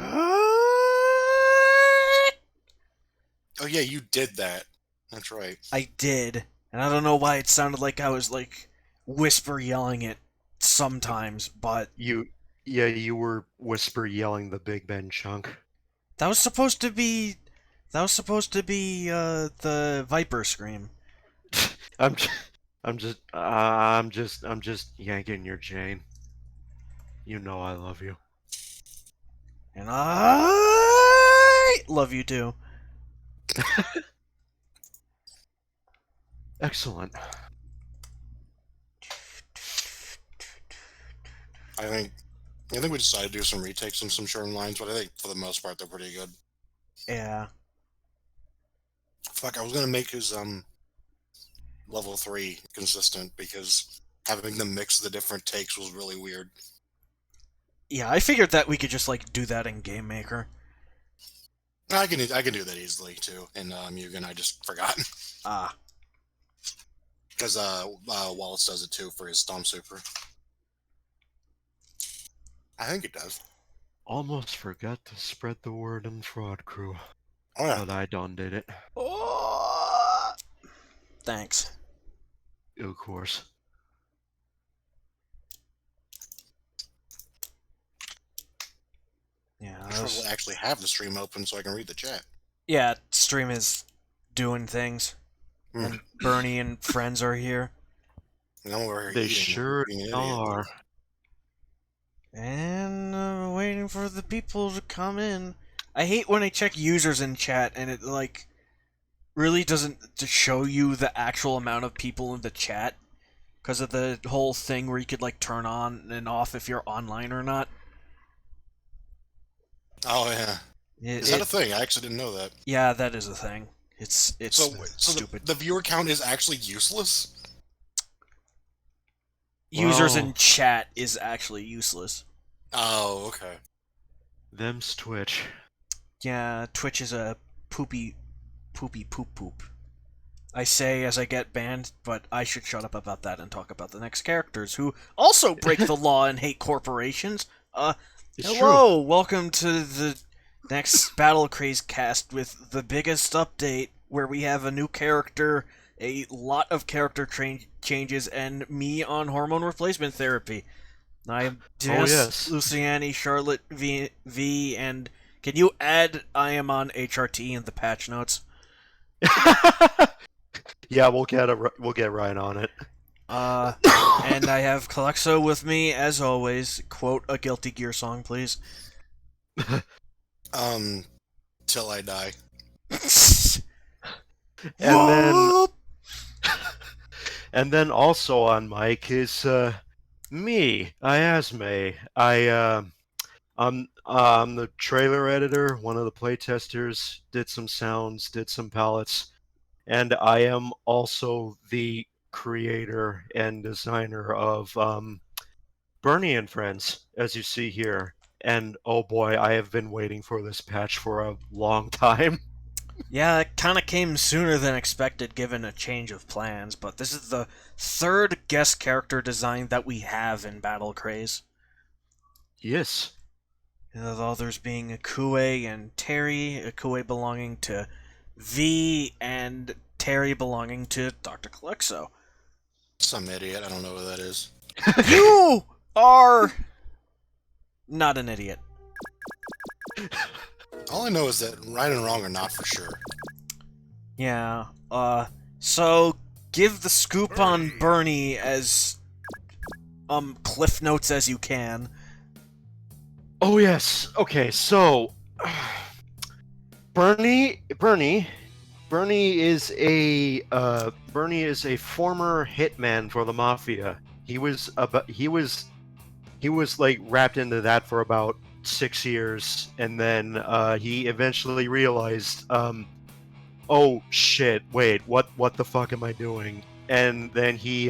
Oh yeah, you did that. That's right. I did, and I don't know why it sounded like I was like whisper yelling it sometimes, but You, yeah, you were whisper yelling the Big Ben chunk. that was supposed to be the Viper scream. I'm, j- I'm just yanking your chain. You know I love you. And I love you too. Excellent. I think I think we decided to do some retakes on some certain lines, but I think for the most part they're pretty good. Yeah. Fuck, I was gonna make his level 3 consistent because having them mix the different takes was really weird. Yeah, I figured that we could just like do that in Game Maker. I can do that easily too in Mugen. I just forgot Ah. because Wallace does it too for his Storm Super. I think it does. Almost forgot to spread the word in Fraud Crew, Oh yeah. but I done did it. Oh. Thanks. Of course. Yeah. I should actually have the stream open so I can read the chat. Yeah, stream is doing things, and Bernie and friends are here. No, we're They eating. sure Being an are. idiot. And waiting for the people to come in. I hate when I check users in chat and it like really doesn't show you the actual amount of people in the chat because of the whole thing where you could like turn on and off if you're online or not. Oh yeah. Is that a thing? I actually didn't know that. Yeah, that is a thing. It's So stupid. the viewer count is actually useless? Users Well, in chat is actually useless. Oh, okay. them's Twitch. Yeah, Twitch is a poopy poop. I say as I get banned, but I should shut up about that and talk about the next characters who also break the law and hate corporations. It's Hello, welcome to the next Battle Craze cast with the biggest update where we have a new character, a lot of character changes, and me on hormone replacement therapy. I'm Dennis, yes. Luciani, Charlotte v, and can you add I am on HRT in the patch notes? Yeah, we'll get right on it. And I have Calexo with me as always. Quote a Guilty Gear song, please. Till I die. And then also on mic is me, Iasme. I'm the trailer editor, one of the playtesters, did some sounds, did some palettes, and I am also the creator and designer of Bernie and Friends, as you see here. And oh boy, I have been waiting for this patch for a long time. Yeah, it kind of came sooner than expected given a change of plans, but this is the third guest character design that we have in Battle Craze. Yes. The others being Akue and Terry, Akue belonging to V, and Terry belonging to Dr. Calexo. Some idiot. I don't know who that is. You are not an idiot. All I know is that right and wrong are not for sure. Yeah, so give the scoop on Bernie as, cliff notes as you can. Oh yes. Okay, so Bernie is a former hitman for the mafia. He was like wrapped into that for about 6 years, and then he eventually realized, oh shit, wait, what the fuck am I doing? And then he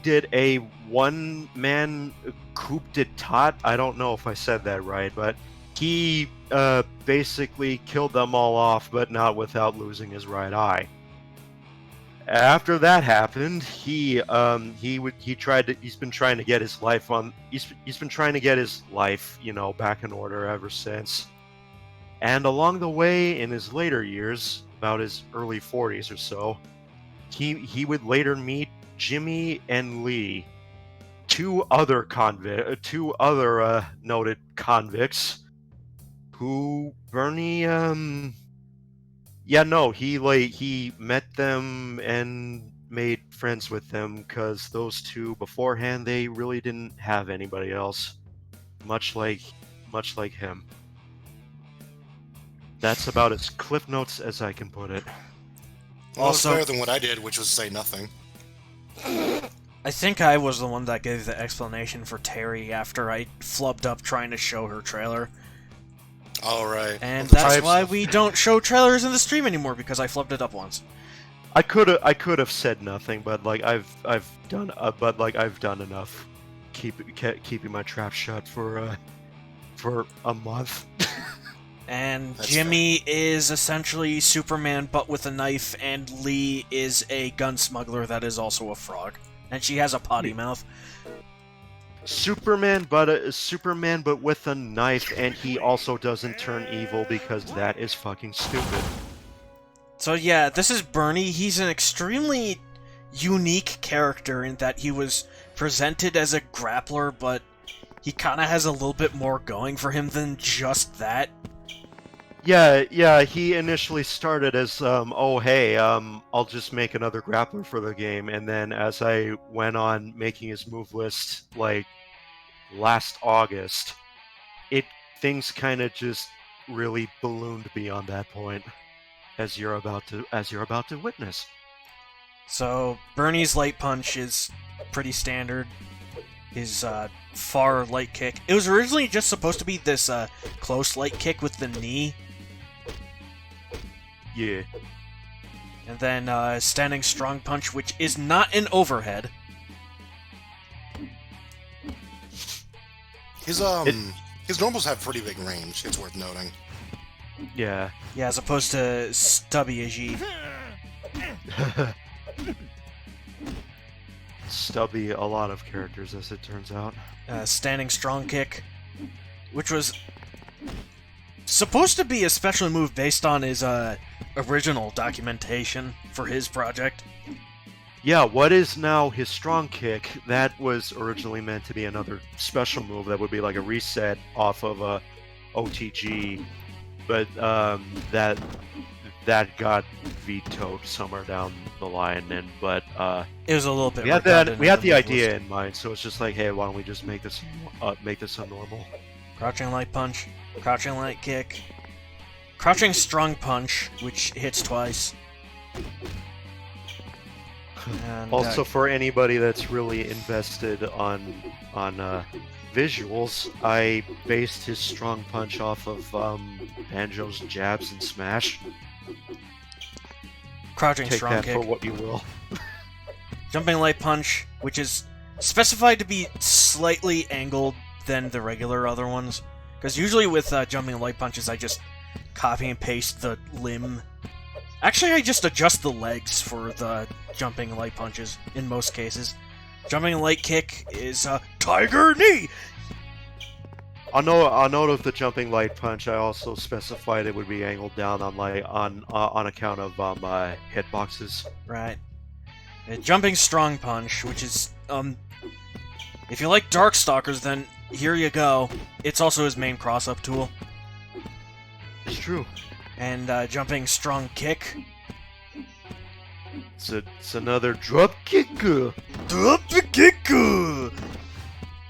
did a one-man coup d'etat. I don't know if I said that right, but he basically killed them all off, but not without losing his right eye. after that happened, he's been trying to get his life back in order ever since. And along the way, in his later years, about his early 40s or so, he would later meet Jimmy and Lee, two other noted convicts, who Bernie he met them and made friends with them because those two beforehand they really didn't have anybody else, much like him. That's about as cliff notes as I can put it. Well, Also- it's better than what I did, which was say nothing. I think I was the one that gave the explanation for Terry after I flubbed up trying to show her trailer. All right. And Well, that's types why of- we don't show trailers in the stream anymore, because I flubbed it up once. I could have said nothing, but I've done enough, keeping my trap shut for a month. And That's Jimmy is essentially Superman, but with a knife, and Lee is a gun smuggler that is also a frog. And she has a potty mouth. Superman, but with a knife, and he also doesn't turn evil because that is fucking stupid. So yeah, this is Bernie. He's an extremely unique character in that he was presented as a grappler, but he kind of has a little bit more going for him than just that. Yeah, he initially started as, I'll just make another grappler for the game, and then as I went on making his move list, like, last August, things kind of just really ballooned beyond that point, as you're about to witness. So Bernie's light punch is pretty standard. His far light kick. It was originally just supposed to be this close light kick with the knee, Yeah. and then standing strong punch, which is not an overhead. His normals have pretty big range. It's worth noting. Yeah. Yeah, as opposed to stubby Ajit. Stubby a lot of characters, as it turns out. Standing strong kick, which was supposed to be a special move based on his original documentation for his project. Yeah, what is now his strong kick, that was originally meant to be another special move that would be like a reset off of a OTG, but that got vetoed somewhere down the line, but It was a little bit. we had redundant the in idea list. in mind, so it's just like, hey, why don't we just make this a normal? Crouching light punch, crouching light kick, crouching strong punch, which hits twice. And, Also, for anybody that's really invested on visuals, I based his strong punch off of Banjo's jabs and smash. crouching Take strong that kick, for what you will. jumping light punch, which is specified to be slightly angled than the regular other ones. Because usually with jumping light punches, I just copy and paste the limb. Actually, I just adjust the legs for the jumping light punches in most cases. Jumping light kick is tiger knee. On note of the jumping light punch, I also specified it would be angled down on account of hitboxes. Right. Jumping strong punch, which is if you like Darkstalkers, then here you go. It's also his main cross-up tool. It's true. And jumping strong kick. It's another drop kick. Drop kick.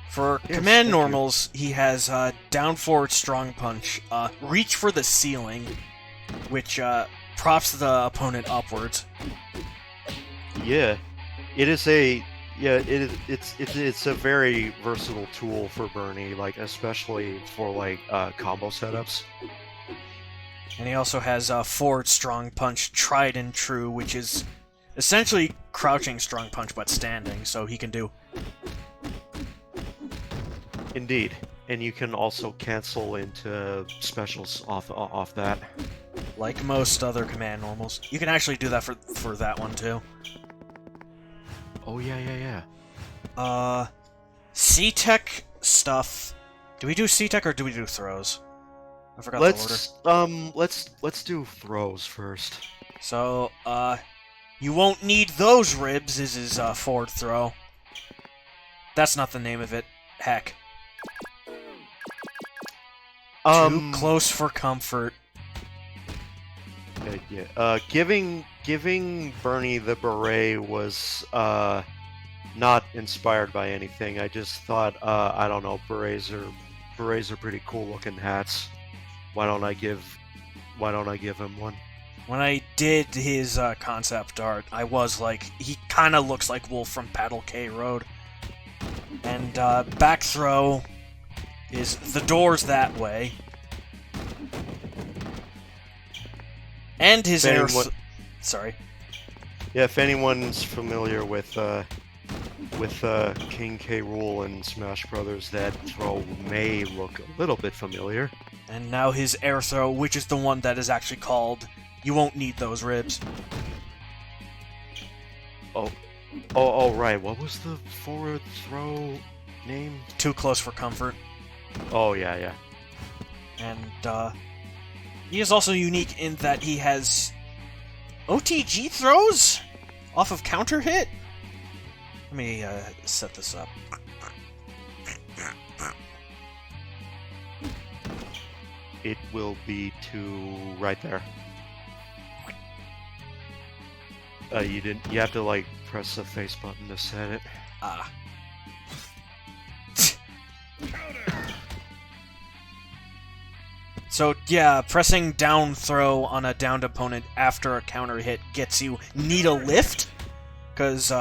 For Yes, command thank you. normals, he has down forward strong punch, reach for the ceiling, which props the opponent upwards. Yeah, it's a very versatile tool for Bernie, like especially for like combo setups. And he also has forward strong punch, tried and true, which is essentially crouching strong punch but standing, so he can do. Indeed, and you can also cancel into specials off that. like most other command normals. You can actually do that for that one too. Oh yeah. C-Tech stuff. Do we do C-Tech or do we do throws? I forgot the order. Let's do throws first. So, you won't need those ribs is his forward throw. That's not the name of it. Heck. Too close for comfort. Yeah. Giving Bernie the beret was not inspired by anything. I just thought I don't know, berets are pretty cool looking hats. Why don't I give him one? When I did his concept art, I was like, he kind of looks like Wolf from Paddle K Road. And back throw is the doors that way. And his air... Sorry. Yeah, if anyone's familiar with King K. Rool and Smash Brothers, that throw may look a little bit familiar. And now his air throw, which is the one that is actually called You Won't Need Those Ribs. Oh, right. What was the forward throw name? Too Close for Comfort. Oh, yeah. And, he is also unique in that he has OTG throws off of counter hit. Let me, set this up. It will be right there. You have to, like, press the face button to set it. Ah. So, yeah, pressing down throw on a downed opponent after a counter hit gets you need a lift, because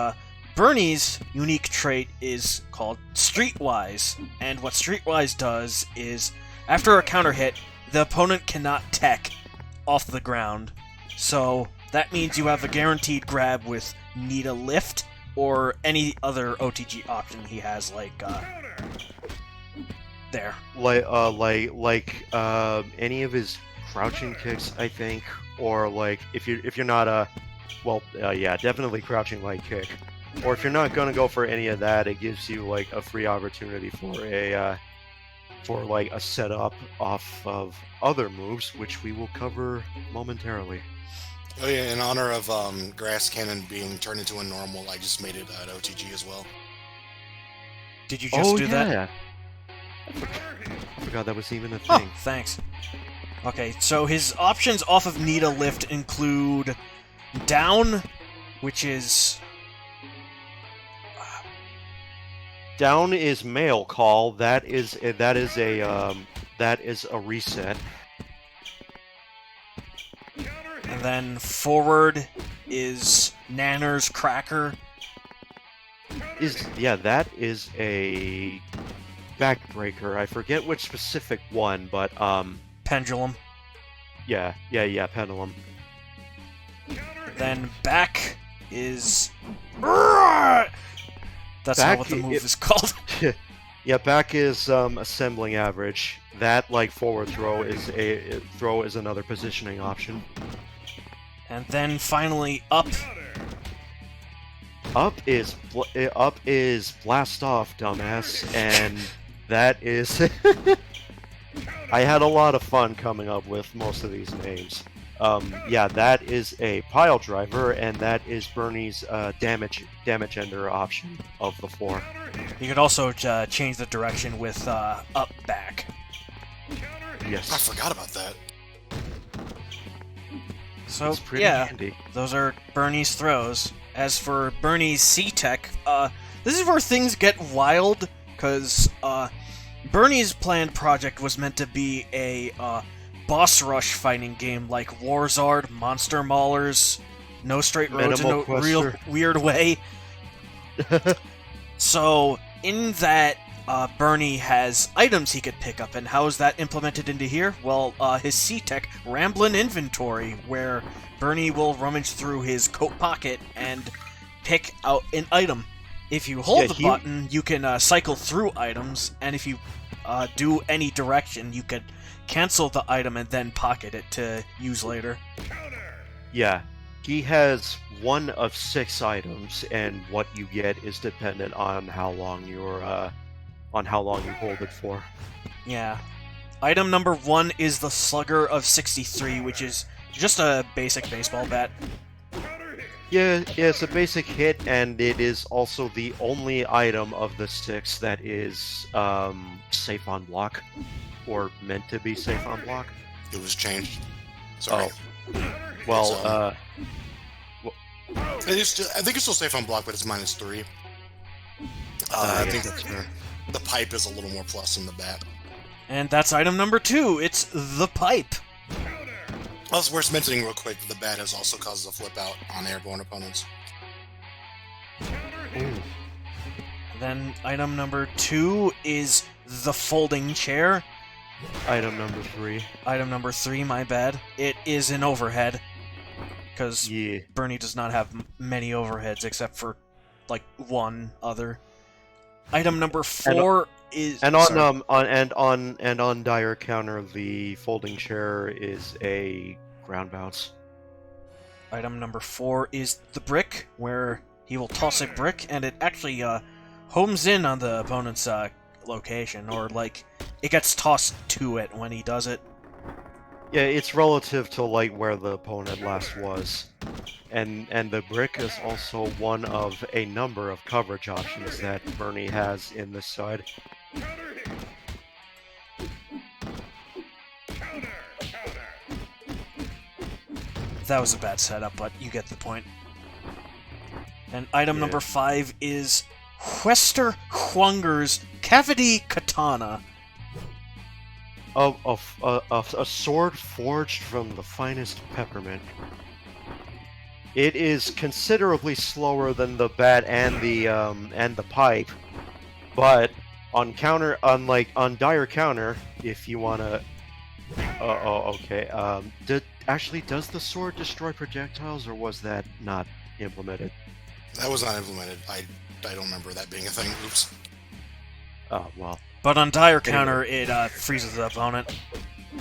Bernie's unique trait is called Streetwise, and what Streetwise does is, after a counter hit, the opponent cannot tech off the ground, so that means you have a guaranteed grab with need a lift, or any other OTG option he has, like, there. Like any of his crouching kicks, I think, or like if you're not definitely crouching light kick, or if you're not gonna go for any of that, it gives you like a free opportunity for like a setup off of other moves, which we will cover momentarily. Oh yeah, in honor of Grass Cannon being turned into a normal, I just made it an OTG as well. Did you just do that? I forgot that was even a thing. Oh, thanks. Okay, so his options off of Need a Lift include down, which is... Down is mail call. That is a reset. And then forward is Nanner's Cracker. That is a backbreaker. I forget which specific one, but Pendulum. Yeah, pendulum. Then back is... That's not what the move is called. Yeah, back is assembling average. That, like forward throw, is another positioning option. And then finally up. Up is blast off, dumbass, and that is. I had a lot of fun coming up with most of these names. Yeah, that is a pile driver, and that is Bernie's damage ender option of the four. You could also change the direction with up back. Yes. I forgot about that. So pretty yeah, handy. Those are Bernie's throws. As for Bernie's C-Tech, this is where things get wild, because Bernie's planned project was meant to be a boss rush fighting game like Warzard, Monster Maulers, No Straight Roads in a real weird way. So, in that, Bernie has items he could pick up, and how is that implemented into here? Well, his C-Tech Ramblin' Inventory, where Bernie will rummage through his coat pocket and pick out an item. If you hold the button, you can cycle through items, and if you do any direction, you could cancel the item and then pocket it to use later. Yeah, he has 1 of 6 items, and what you get is dependent on how long you hold it for. Yeah. Item number 1 is the Slugger of 63, which is just a basic baseball bat. Yeah, it's a basic hit, and it is also the only item of the 6 that is safe on block, or meant to be safe on block. It was changed. Sorry. Oh. Well, I think it's still safe on block, but it's -3. I think that's fair. the pipe is a little more plus than the bat. And that's item number 2. It's the pipe. Also, worth mentioning real quick, the bat has also causes a flip out on airborne opponents. Ooh. Then item number 2 is the folding chair. Item number 3. Item number 3, my bad. It is an overhead. Because Yeah. Bernie does not have many overheads except for, like, 1 other. Item number 4 is... And on sorry. on dire counter, the folding chair is a ground bounce. Item number 4 is the brick, where he will toss a brick, and it actually homes in on the opponent's location, or like it gets tossed to it when he does it. Yeah, it's relative to like where the opponent last was, and the brick is also one of a number of coverage options that Bernie has in this side. That was a bad setup, but you get the point. And item Yeah. number 5 is Hwester Hwunger's Cavity Katana. A sword forged from the finest peppermint. It is considerably slower than the bat and the pipe, but on dire counter, if you wanna. Okay. Does the sword destroy projectiles, or was that not implemented? That was not implemented. I don't remember that being a thing. Oops. Oh well. But on dire counter, it freezes the opponent.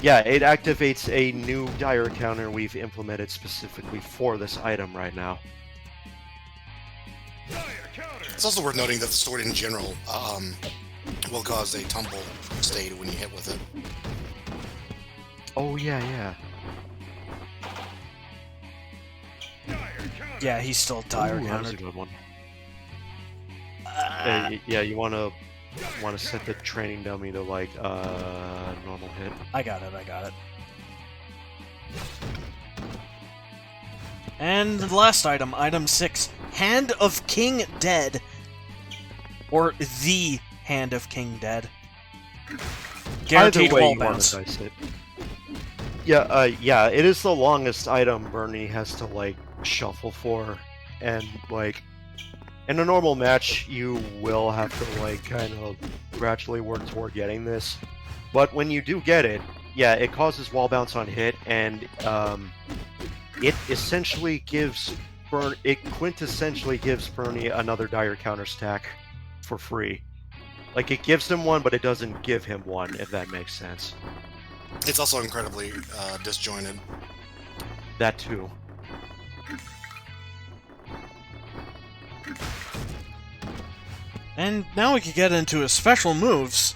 Yeah, it activates a new dire counter we've implemented specifically for this item right now. It's also worth noting that the sword in general will cause a tumble state when you hit with it. Oh yeah. Yeah, he's still dire Ooh, that was a countered. good one. Yeah, you wanna set the training dummy to like normal hit. I got it. And the last item, item 6, Hand of King Dead. Or the Hand of King Dead. Guaranteed Either way wall you wanna bounce. dice it. Yeah, it is the longest item Bernie has to like shuffle for, and like in a normal match you will have to like kind of gradually work toward getting this, but when you do get it, yeah, it causes wall bounce on hit, and it essentially gives quintessentially gives Bernie another dire counter stack for free. Like, it gives him one, but it doesn't give him one, if that makes sense. It's also incredibly disjointed. That too. And now we can get into his special moves.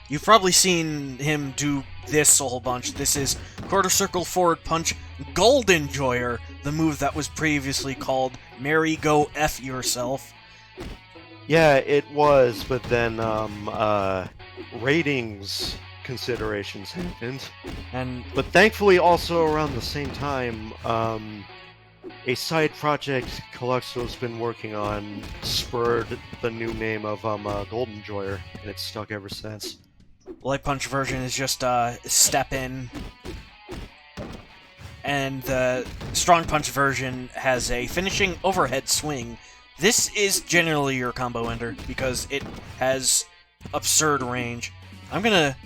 You've probably seen him do this a whole bunch. This is Quarter Circle Forward Punch Gold Enjoyer, the move that was previously called Mary Go F Yourself. Yeah, it was, but then ratings considerations happened. But thankfully, also around the same time, a side project Calypso's been working on spurred the new name of Golden Enjoyer, and it's stuck ever since. Light Punch version is just step in, and the Strong Punch version has a finishing overhead swing. This is generally your combo ender because it has absurd range. I'm gonna...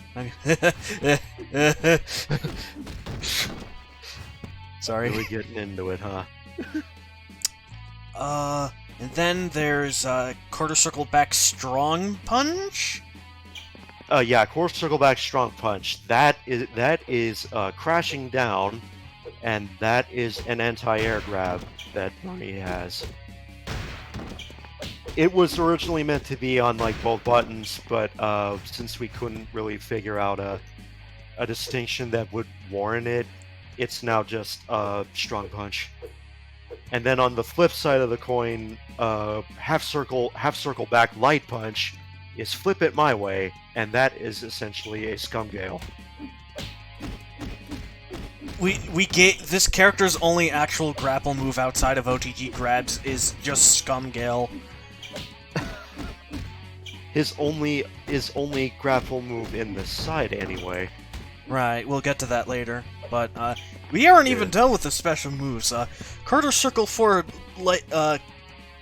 Sorry. Really getting into it, huh? And then there's Quarter Circle Back Strong Punch. Yeah, quarter circle back strong punch. That is crashing down, and that is an anti-air grab that Marie has. It was originally meant to be on like both buttons, but since we couldn't really figure out a distinction that would warrant it, it's now just strong punch. And then on the flip side of the coin, half circle back light punch is flip it my way, and that is essentially a scum gale. We get this character's only actual grapple move outside of OTG grabs is just Scum Gale. His only grapple move in this side anyway. Right, we'll get to that later. But we aren't even done with the special moves. Quarter circle forward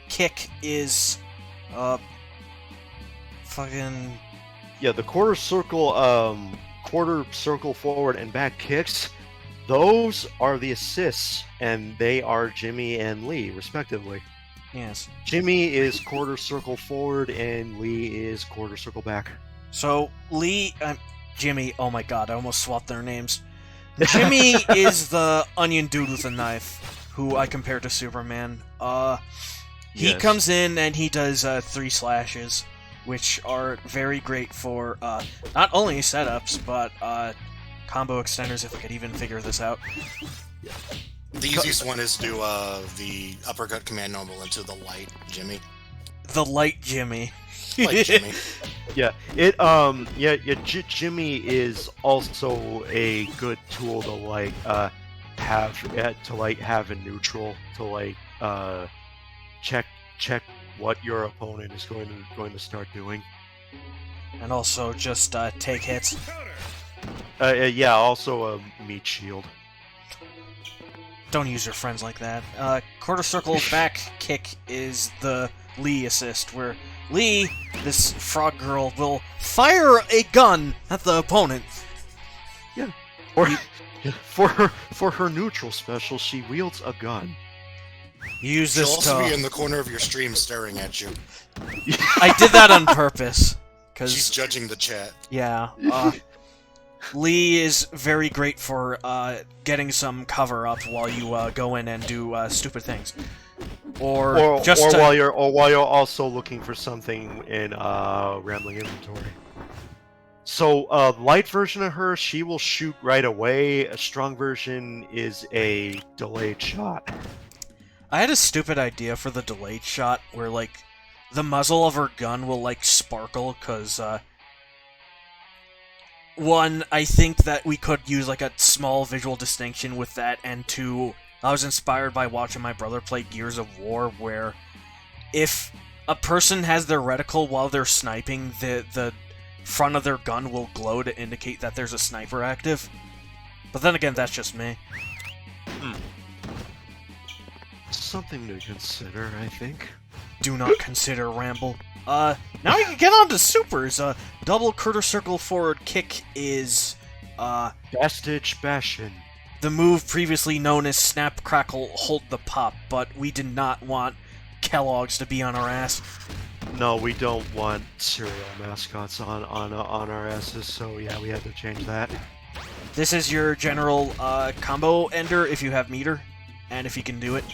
kick is fucking Yeah, the quarter circle forward and back kicks. Those are the assists, and they are Jimmy and Lee, respectively. yes. Jimmy is quarter circle forward, and Lee is quarter circle back. So Jimmy. Oh my god, I almost swapped their names. Jimmy is the onion dude with a knife, who I compare to Superman. He Yes. comes in and he does 3 slashes, which are very great for not only setups but combo extenders. If I could even figure this out. The easiest one is do the uppercut command normal into the light Jimmy. The light Jimmy. Light Jimmy. Yeah, Jimmy is also a good tool to have in neutral to check what your opponent is going to start doing. And also just take hits. Yeah, also a meat shield. Don't use your friends like that. Quarter circle back kick is the Lee assist, where Lee, this frog girl, will fire a gun at the opponent. Yeah. Or for her neutral special, she wields a gun. You use She'll this also be to... in the corner of your stream staring at you. I did that on purpose. She's Because, judging the chat. yeah, Lee is very great for getting some cover up while you go in and do stupid things. Or while you're also looking for something in rambling inventory. So light version of her, she will shoot right away. A strong version is a delayed shot. I had a stupid idea for the delayed shot where, like, the muzzle of her gun will, like, sparkle, because, one, I think that we could use, like, a small visual distinction with that, and two, I was inspired by watching my brother play Gears of War, where if a person has their reticle while they're sniping, the front of their gun will glow to indicate that there's a sniper active. But then again, that's just me. Something to consider, I think. Do not consider ramble. Now we can get on to supers. Double quarter circle forward kick is, Bastich Bashin. the move previously known as Snap, Crackle, Hold the Pop, but we did not want Kellogg's to be on our ass. No, we don't want cereal mascots on our asses, so yeah, we had to change that. This is your general combo ender if you have meter, and if you can do it.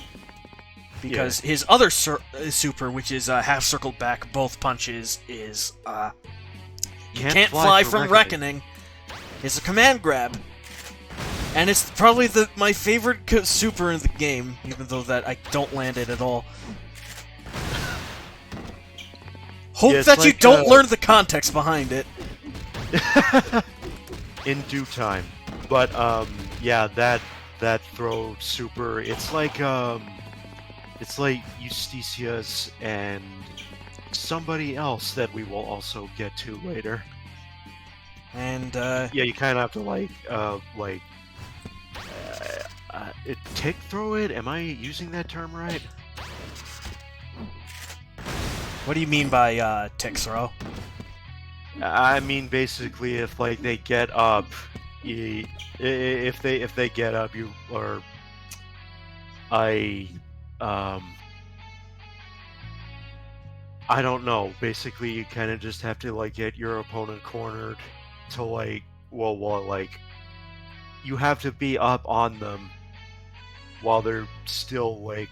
Because his other super, which is half circled back, both punches, is you can't fly from reckoning. It's a command grab. And it's probably my favorite super in the game, even though that I don't land it at all. Hope that you don't learn the context behind it. In due time. But yeah, that throw super, it's like Justicia's and somebody else that we will also get to later. And yeah, you kind of have to tick throw it. Am I using that term right? what do you mean by tick throw? I mean basically if like they get up, if they get up, you or I don't know. Basically, you kind of just have to like get your opponent cornered to like, like you have to be up on them while they're still like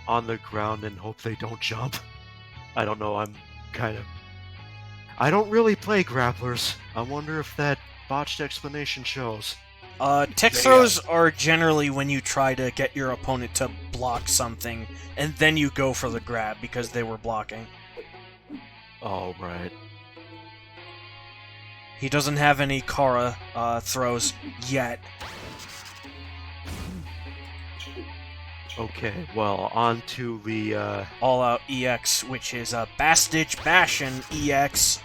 on the ground and hope they don't jump. I don't know. I don't really play grapplers. I wonder if that botched explanation shows. Tech throws are generally when you try to get your opponent to block something, and then you go for the grab because they were blocking. Oh, right. He doesn't have any Kara throws yet. Okay, well, on to the, All-Out EX, which is a Bastage Bastion EX.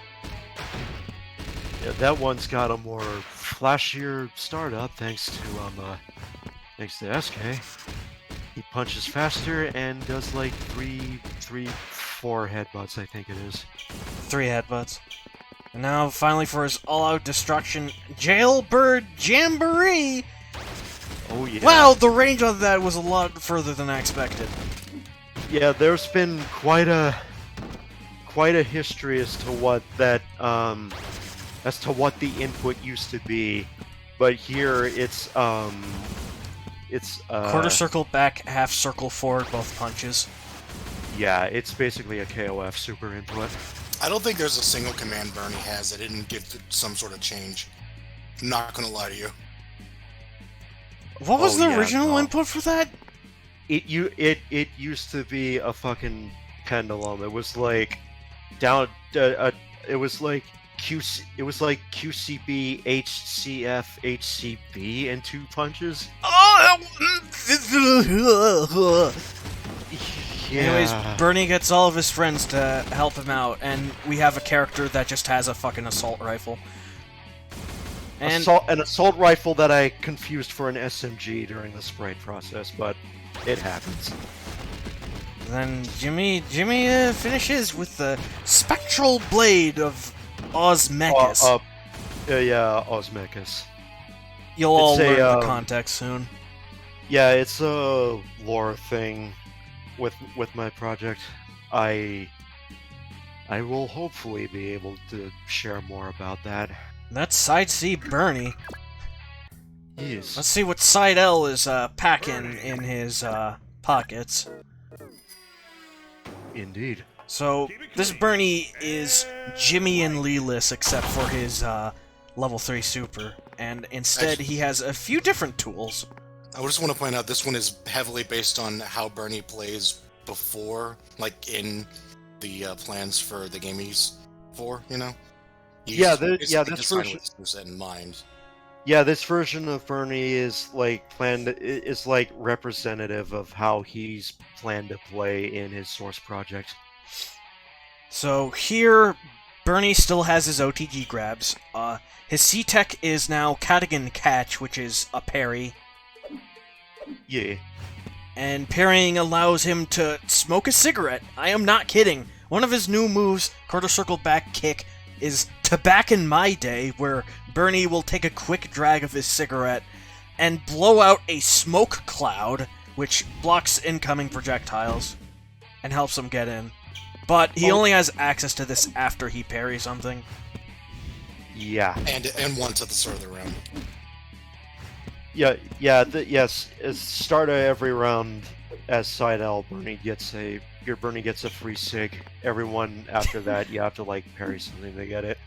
Yeah, that one's got a more flashier startup thanks to SK. He punches faster and does like four headbutts, I think it is. 3 headbutts. And now, finally, for his all-out destruction, Jailbird Jamboree! Oh yeah. Wow, the range on that was a lot further than I expected. Yeah, there's been quite a history as to what that as to what the input used to be, but here it's Quarter circle back, half circle forward, both punches. yeah, it's basically a KOF super input. I don't think there's a single command Bernie has that didn't give some sort of change. I'm not gonna lie to you. What was the yeah, original no. input for that? It used to be a fucking pendulum. It was like it was like QCB, HCF, HCB in 2 punches. Yeah. Anyways, Bernie gets all of his friends to help him out, and we have a character that just has a fucking assault rifle. And an assault rifle that I confused for an SMG during the sprite process, but it happens. then Jimmy finishes with the Spectral Blade of Osmechus. Yeah, Osmechus. You'll all it's a, learn the context soon. Yeah, it's a lore thing with my project. I will hopefully be able to share more about that. That's Side C Bernie. Yes. Let's see what Side L is packing in his pockets. Indeed. So, this Bernie is Jimmy and Leeless except for his level 3 super, and instead he has a few different tools. I just want to point out this one is heavily based on how Bernie plays before, like in the plans for the game he's for, you know? This version version. set in mind. Yeah, this version of Bernie is like is like representative of how he's planned to play in his source project. So here, Bernie still has his OTG grabs. His C-Tech is now Cadigan Catch, which is a parry. Yeah. And parrying allows him to smoke a cigarette. I am not kidding. One of his new moves, quarter circle back kick, is to back in my day, where Bernie will take a quick drag of his cigarette and blow out a smoke cloud, which blocks incoming projectiles and helps him get in. But he only has access to this after he parries something. Yeah. And once at the start of the round. Yes. At the start of every round, as side L, Bernie gets a free sig. Everyone after that, you have to like parry something to get it.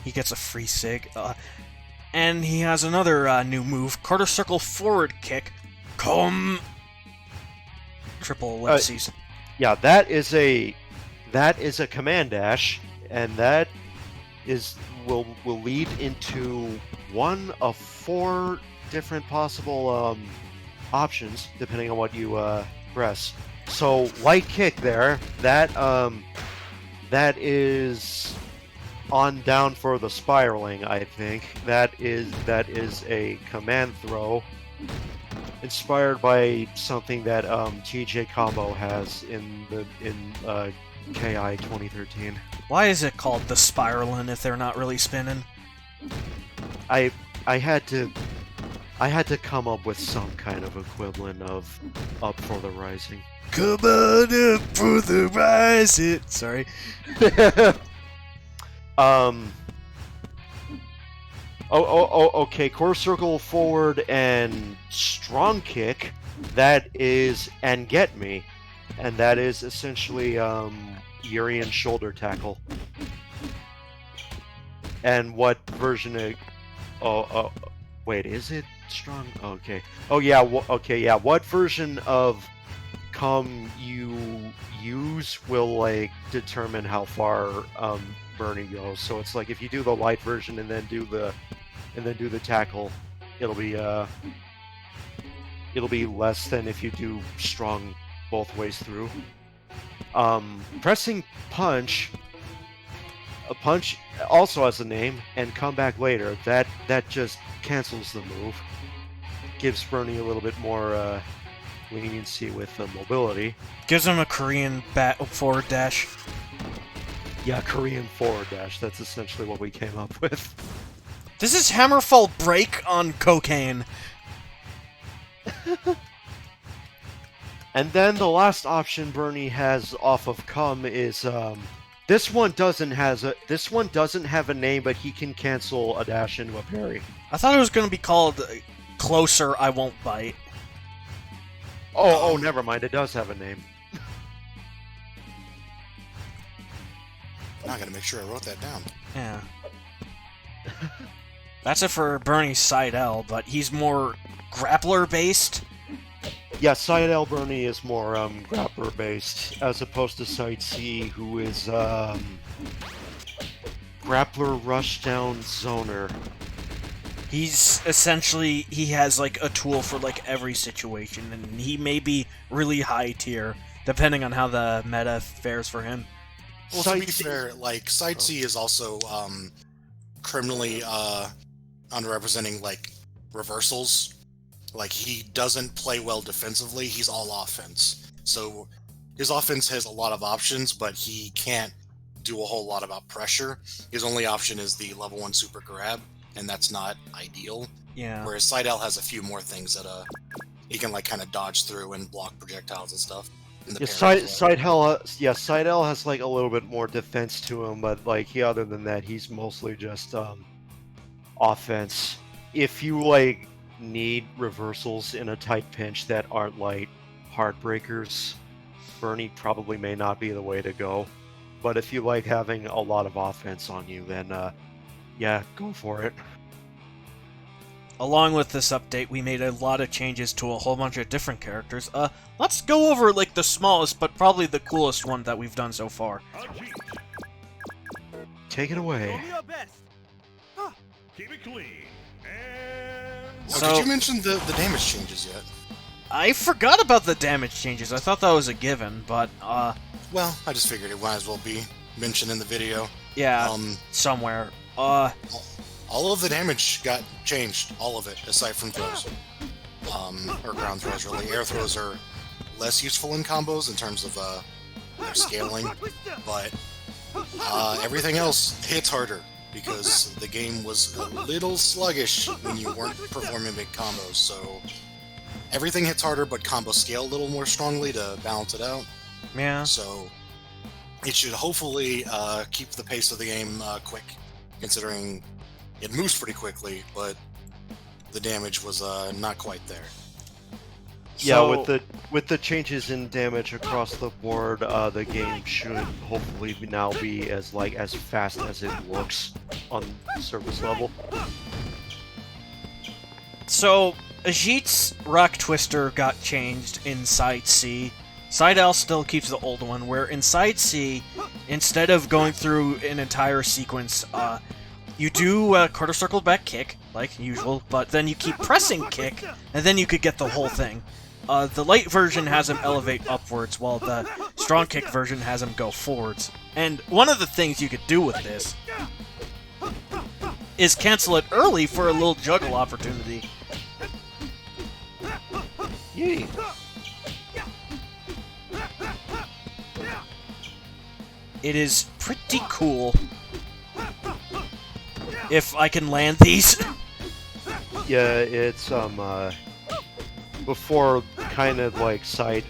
He gets a free sig. And he has another new move, quarter circle forward kick. Come. Triple ellipses. Yeah, that is a command dash, and that will lead into one of 4 different possible options depending on what you press. So light kick there, that is on down for the spiraling, I think. That is a command throw inspired by something that TJ Combo has in KI 2013. Why is it called the spiraling if they're not really spinning? I had to I had to come up with some kind of equivalent of Up for the Rising. Come on up for the rising. Sorry. Okay. Core circle forward and strong kick. That is and get me, and that is essentially Urian shoulder tackle. And what version of? Wait, is it strong? Okay. Oh yeah. Okay. Yeah. What version of you use will like determine how far Bernie goes. So it's like if you do the light version and then do the tackle, it'll be less than if you do strong both ways through. Pressing punch. A punch also has a name, and come back later. That just cancels the move. Gives Bernie a little bit more leniency with mobility. Gives him a Korean forward dash. Yeah, Korean forward dash. That's essentially what we came up with. This is Hammerfall Break on cocaine. And then the last option Bernie has off of Come is this one doesn't have a name, but he can cancel a dash into a parry. I thought it was going to be called Closer, I Won't Bite. Oh, never mind. It does have a name. I gotta make sure I wrote that down. Yeah. That's it for Bernie's side L, but he's more grappler based. Yeah, side L Bernie is more grappler based, as opposed to side C, who is grappler rushdown zoner. He's essentially, he has like a tool for like every situation, and he may be really high tier, depending on how the meta fares for him. Well, to be fair, like, Side C is also criminally underrepresenting, like, reversals. Like, he doesn't play well defensively, he's all offense. So, his offense has a lot of options, but he can't do a whole lot about pressure. His only option is the level 1 super grab, and that's not ideal. Yeah. Whereas Side L has a few more things that he can, like, kind of dodge through and block projectiles and stuff. Yeah, Side L has like a little bit more defense to him, but like other than that, he's mostly just offense. If you like need reversals in a tight pinch that aren't like heartbreakers, Bernie probably may not be the way to go. But if you like having a lot of offense on you, then yeah, go for it. Along with this update, we made a lot of changes to a whole bunch of different characters. Let's go over like the smallest, but probably the coolest one that we've done so far. Take it away. Keep it clean. Did you mention the damage changes yet? I forgot about the damage changes. I thought that was a given, but well, I just figured it might as well be mentioned in the video. Yeah, somewhere. All of the damage got changed, all of it, aside from throws. Or ground throws, really. Air throws are less useful in combos in terms of their scaling, but everything else hits harder, because the game was a little sluggish when you weren't performing big combos, so everything hits harder, but combos scale a little more strongly to balance it out. Yeah. So it should hopefully keep the pace of the game quick, considering it moves pretty quickly, but the damage was not quite there. Yeah, with the changes in damage across the board, the game should hopefully now be as fast as it looks on surface level. So Ajit's Rock Twister got changed in Side C. Side L still keeps the old one, where in Side C, instead of going through an entire sequence, you do a quarter circle back kick, like usual, but then you keep pressing kick, and then you could get the whole thing. The light version has him elevate upwards, while the strong kick version has him go forwards. And one of the things you could do with this is cancel it early for a little juggle opportunity. Yay! It is pretty cool. If I can land these. Yeah, it's before kind of like side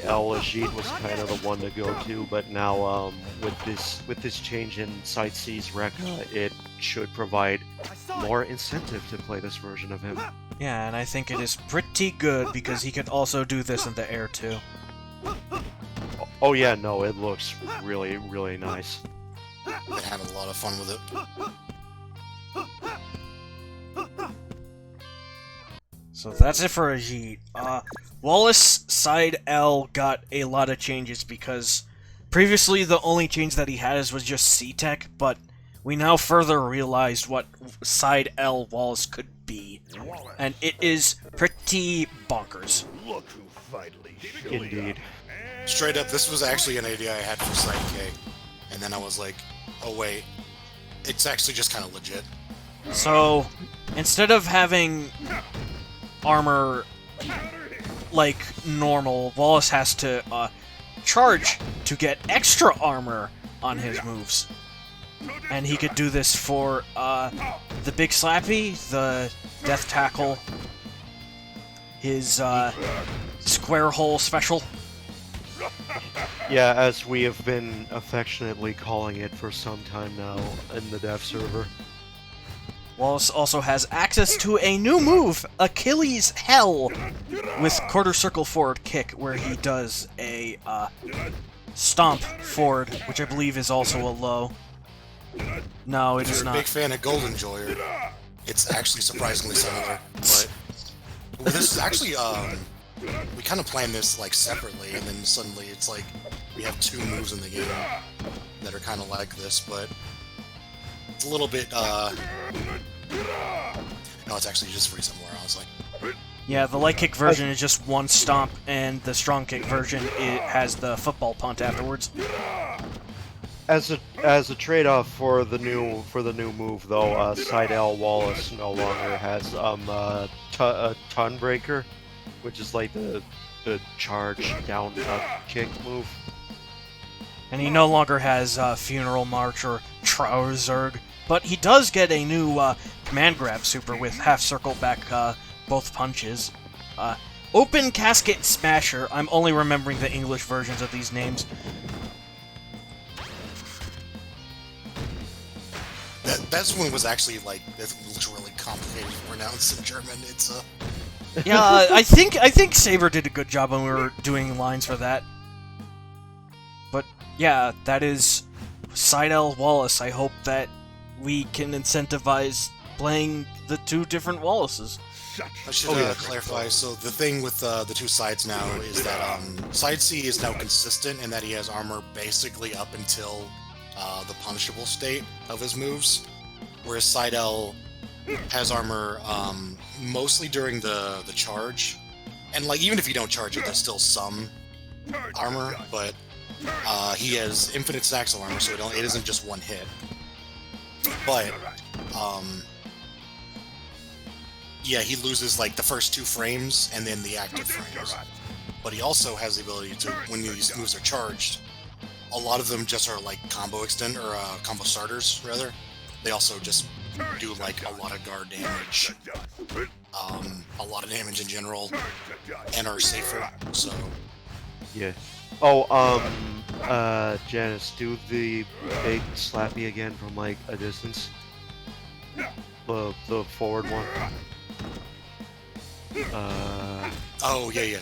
L Ajit was kind of the one to go to, but now with this change in side C's Rekka, it should provide more incentive to play this version of him. Yeah, and I think it is pretty good because he could also do this in the air too. Oh yeah, no, it looks really, really nice. Been having a lot of fun with it. So that's it for Ajit. Wallace side L got a lot of changes because previously the only change that he has was just C-Tech, but we now further realized what side L Wallace could be, and it is pretty bonkers. Look who finally showed Indeed. up. Straight up, this was actually an idea I had for Side K, and then I was like, oh wait, it's actually just kind of legit. So, instead of having armor like normal, Wallace has to charge to get extra armor on his moves. And he could do this for the Big Slappy, the Death Tackle, his Square Hole special. Yeah, as we have been affectionately calling it for some time now in the dev server. Wallace also has access to a new move, Achilles Hell, with quarter circle forward kick, where he does a stomp forward, which I believe is also a low. No, it If is you're a big not. fan of Golden Joyer, it's actually surprisingly similar. But this is actually, we kind of planned this like separately, and then suddenly it's like we have two moves in the game that are kind of like this, but it's a little bit, no, it's actually just pretty similar, honestly. Yeah, the light kick version is just one stomp, and the strong kick version it has the football punt afterwards. As a trade-off for the new move though, side L Wallace no longer has a ton breaker, which is like the charge down kick move. And he no longer has Funeral March or Trouserg, but he does get a new command grab super with half circle back both punches. Open Casket Smasher, I'm only remembering the English versions of these names. That's one was actually like, that looks really complicated to pronounce in German. It's Yeah, I think Saber did a good job when we were doing lines for that. But yeah, that is Side L Wallace. I hope that we can incentivize playing the two different Wallaces. I should clarify. So the thing with the two sides now is that Side C is now consistent in that he has armor basically up until the punishable state of his moves, whereas Side L has armor mostly during the charge, and like even if you don't charge it, there's still some armor, but he has infinite stacks of armor, so it isn't just one hit. But yeah, he loses like the first 2 frames and then the active frames. But he also has the ability to, when these moves are charged, a lot of them just are like combo extend or combo starters rather. They also just do like a lot of guard damage, a lot of damage in general, and are safer. So Yeah. Oh, Janice, do the big slappy again from like a distance. The forward one. oh yeah.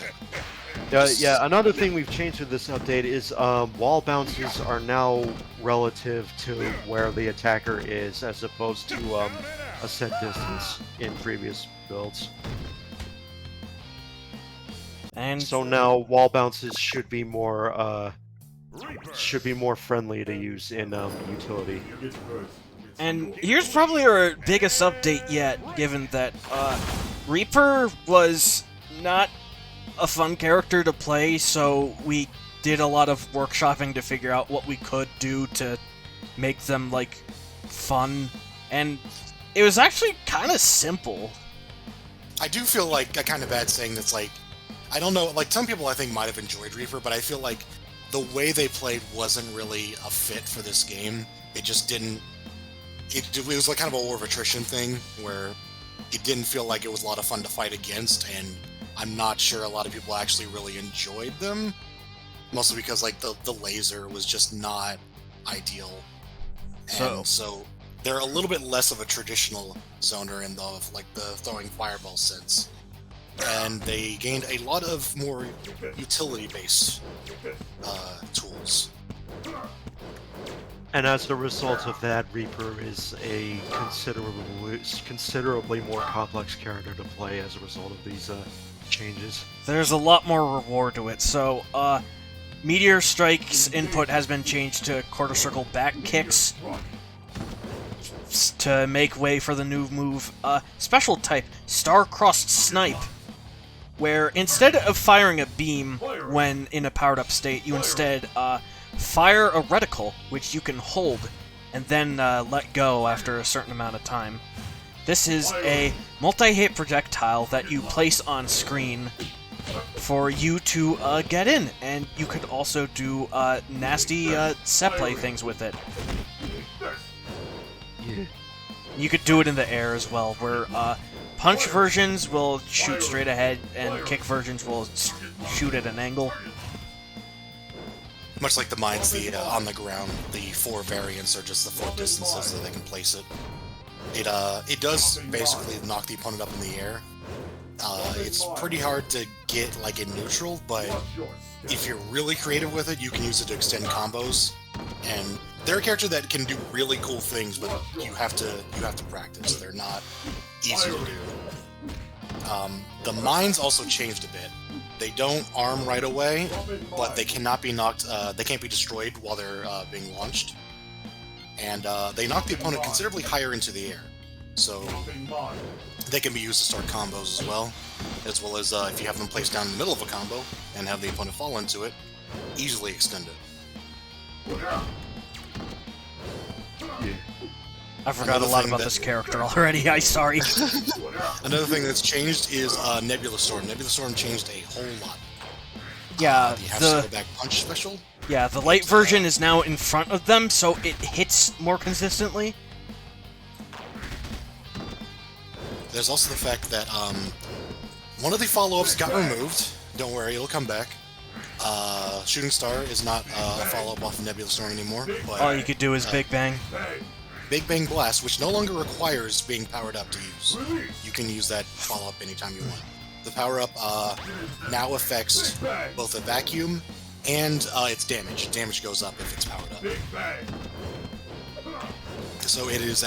Yeah, another thing we've changed with this update is wall bounces are now relative to where the attacker is, as opposed to a set distance in previous builds. And So now wall bounces should be more friendly to use in utility. And here's probably our biggest update yet, given that Reaper was not a fun character to play, so we did a lot of workshopping to figure out what we could do to make them, like, fun. And it was actually kind of simple. I do feel like kind of bad saying that's like, I don't know, like some people I think might have enjoyed Reaper, but I feel like the way they played wasn't really a fit for this game. It just didn't. It was like kind of a war of attrition thing where it didn't feel like it was a lot of fun to fight against, and I'm not sure a lot of people actually really enjoyed them. Mostly because like the laser was just not ideal. And so they're a little bit less of a traditional zoner in the throwing fireball sense. And they gained a lot of more utility-based tools. And as a result of that, Reaper is a considerably more complex character to play as a result of these changes. There's a lot more reward to it. So, Meteor Strike's input has been changed to quarter circle back kicks to make way for the new move, special type, Star-Crossed Snipe, where instead of firing a beam when in a powered-up state, you instead fire a reticle, which you can hold, and then let go after a certain amount of time. This is a multi-hit projectile that you place on screen for you to get in, and you could also do nasty set play things with it. Yeah. You could do it in the air as well, where punch versions will shoot straight ahead, and kick versions will shoot at an angle. Much like the mines, on the ground, the 4 variants are just the 4 distances that they can place it. It does basically knock the opponent up in the air. It's pretty hard to get like in neutral, but if you're really creative with it, you can use it to extend combos. And they're a character that can do really cool things, but you have to practice. They're not easy to do. The mines also changed a bit. They don't arm right away, but they cannot be knocked. They can't be destroyed while they're being launched, and they knock the opponent considerably higher into the air. So they can be used to start combos as well as if you have them placed down in the middle of a combo and have the opponent fall into it, easily extend it. I forgot a lot about this character already. I'm sorry. Another thing that's changed is Nebula Storm. Nebula Storm changed a whole lot. Yeah, you have to go back punch special. Yeah, the light version is now in front of them, so it hits more consistently. There's also the fact that one of the follow-ups got removed. Don't worry, it'll come back. Shooting Star is not a follow-up off of Nebula Storm anymore. But, all you could do is Big Bang. Big Bang Blast, which no longer requires being powered up to use. You can use that follow-up anytime you want. The power-up now affects both a vacuum and its damage. Damage goes up if it's powered up. So it is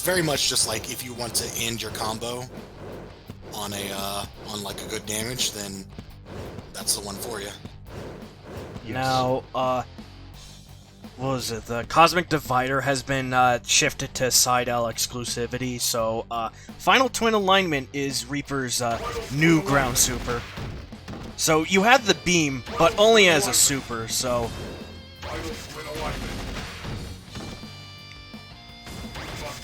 very much just like if you want to end your combo on like a good damage, then that's the one for you. Yes. Now, what was it? The Cosmic Divider has been shifted to Side-L exclusivity, so Final Twin Alignment is Reaper's new ground super. So you had the beam, but only as a super, so...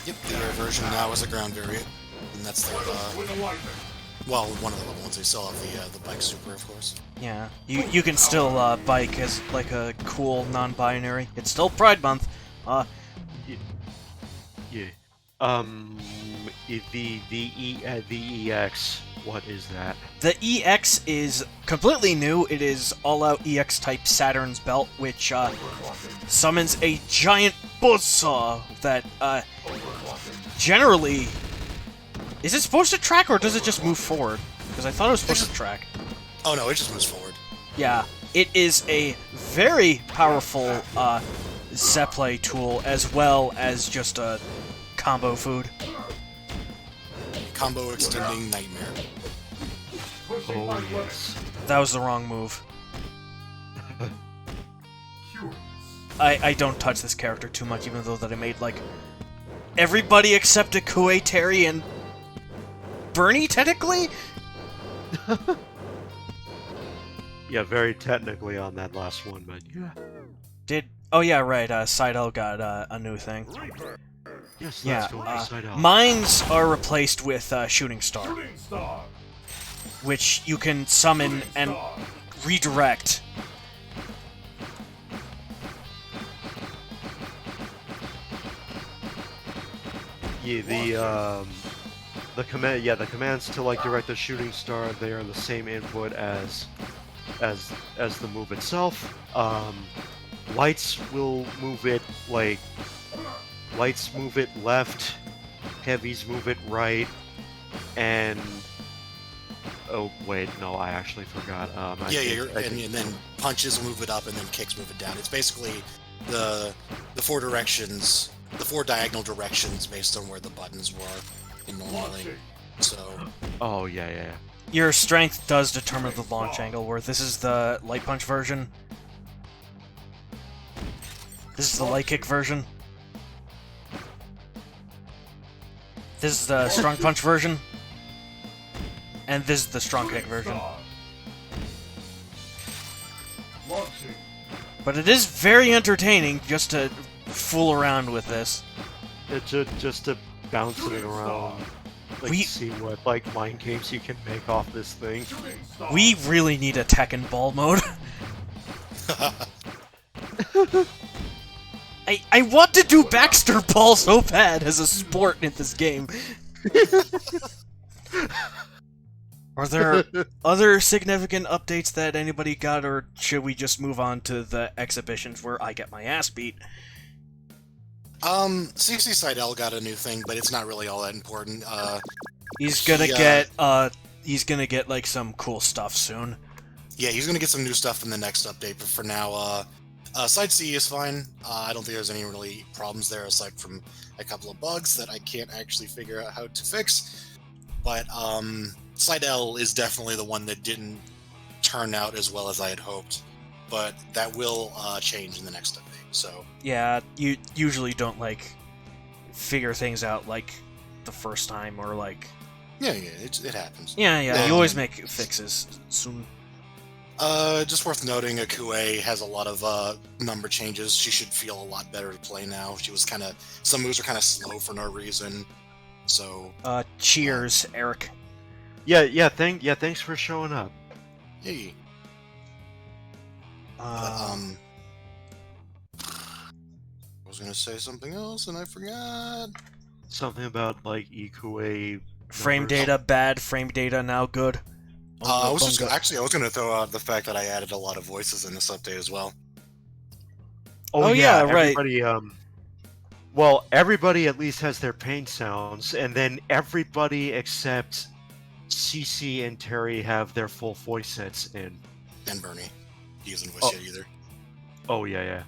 Yep, the air version now is a ground variant, and that's their, well, one of the level ones. They still have the bike super, of course. Yeah, you can still bike as like a cool non-binary. It's still Pride Month. Yeah. The EX. What is that? The EX is completely new. It is all-out EX type Saturn's belt, which summons a giant buzzsaw that generally... Is it supposed to track, or does it just move forward? Because I thought it was supposed to track. Oh no, it just moves forward. Yeah, it is a very powerful set play tool, as well as just a combo food. Combo extending nightmare. Oh yes. That was the wrong move. I don't touch this character too much, even though that I made, like, everybody except a Kue Terry and Bernie, technically? Yeah, very technically on that last one, but yeah. Oh yeah, right, Side-L got a new thing. Yes, Yeah, let's go to Side-L. mines are replaced with Shooting Star, which you can summon and redirect. Yeah, the command, yeah, the commands to like direct the shooting star, they are the same input as the move itself. Lights will move it like lights move it left, heavies move it right, and oh wait, no, I actually forgot. And then punches move it up, and then kicks move it down. It's basically the four directions, the four diagonal directions based on where the buttons were in normally. So. Oh yeah. Your strength does determine the launch angle, where this is the light punch version. This is the light kick version. This is the strong punch version. And this is the strong kick version. But it is very entertaining just to fool around with this. It's just to bounce it around, like see what like mind games you can make off this thing. We really need a Tekken Ball mode. I want to do Baxter Ball so bad as a sport in this game. Are there other significant updates that anybody got, or should we just move on to the exhibitions where I get my ass beat? CC Seidel got a new thing, but it's not really all that important. He's gonna get like some cool stuff soon. Yeah, he's gonna get some new stuff in the next update, but for now, Side C is fine. I don't think there's any really problems there aside from a couple of bugs that I can't actually figure out how to fix. But Seidel is definitely the one that didn't turn out as well as I had hoped. But that will change in the next update. So yeah, you usually don't like figure things out like the first time, or like it happens. Yeah, you always make fixes soon. Just worth noting, Akue has a lot of number changes. She should feel a lot better to play now. She was some moves are kind of slow for no reason. So cheers, Eric. Yeah, thanks for showing up. Hey. I was gonna say something else and I forgot. Something about like EQA frame numbers. data bad, frame data now good. I was gonna throw out the fact that I added a lot of voices in this update as well. Oh yeah, right. Everybody, well, everybody at least has their pain sounds, and then everybody except CC and Terry have their full voice sets in. And Bernie. He isn't voiced yet either. Oh yeah.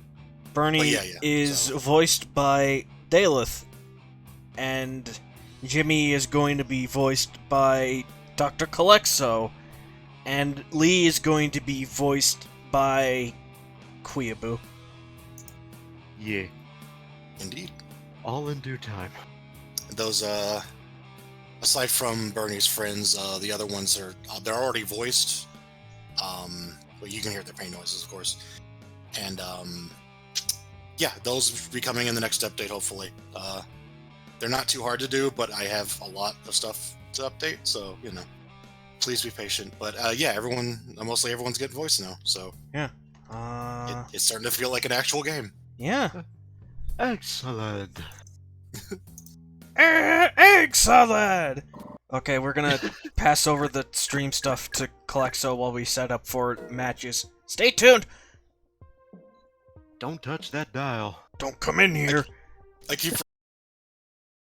Bernie is voiced by Daleth, and Jimmy is going to be voiced by Dr. Calexo, and Lee is going to be voiced by Queaboo. Yeah. Indeed. All in due time. Those, aside from Bernie's friends, the other ones they're already voiced. But you can hear their pain noises, of course. And, those will be coming in the next update, hopefully. They're not too hard to do, but I have a lot of stuff to update, so, please be patient. But, mostly everyone's getting voice now, so. Yeah. It's starting to feel like an actual game. Yeah. Excellent. Excellent! Okay, we're gonna pass over the stream stuff to Calexo while we set up for matches. Stay tuned! Don't touch that dial. Don't come in here. I keep